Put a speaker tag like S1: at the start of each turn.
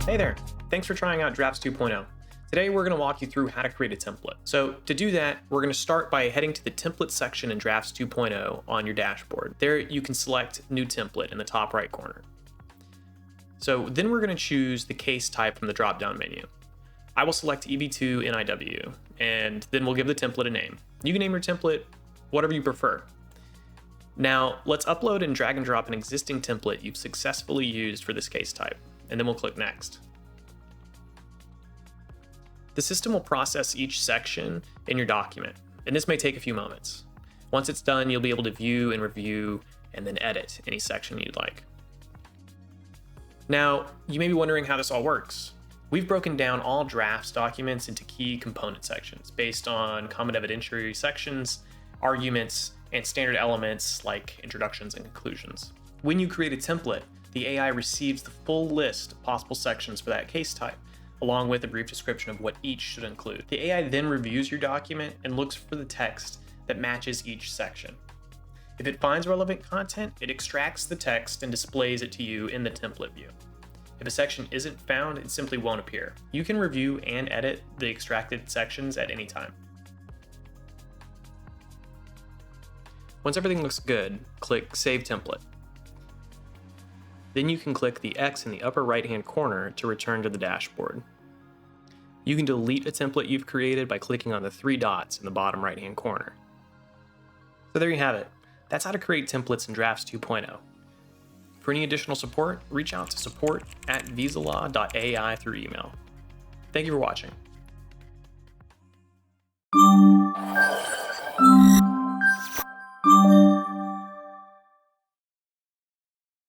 S1: Hey there, thanks for trying out Drafts 2.0. Today we're going to walk you through how to create a template. So to do that, we're going to start by heading to the template section in Drafts 2.0 on your dashboard. There you can select New Template in the top right corner. So then we're going to choose the case type from the drop-down menu. I will select EV2 NIW, and then we'll give the template a name. You can name your template whatever you prefer. Now let's upload and drag and drop an existing template you've successfully used for this case type, and then we'll click Next. The system will process each section in your document, and this may take a few moments. Once it's done, you'll be able to view and review and then edit any section you'd like. Now, you may be wondering how this all works. We've broken down all drafts documents into key component sections based on common evidentiary sections, arguments, and standard elements like introductions and conclusions. When you create a template, the AI receives the full list of possible sections for that case type, along with a brief description of what each should include. The AI then reviews your document and looks for the text that matches each section. If it finds relevant content, it extracts the text and displays it to you in the template view. If a section isn't found, it simply won't appear. You can review and edit the extracted sections at any time. Once everything looks good, click Save Template. Then you can click the X in the upper right-hand corner to return to the dashboard. You can delete a template you've created by clicking on the three dots in the bottom right-hand corner. So there you have it. That's how to create templates in Drafts 2.0. For any additional support, reach out to support@Visalaw.ai through email. Thank you for watching.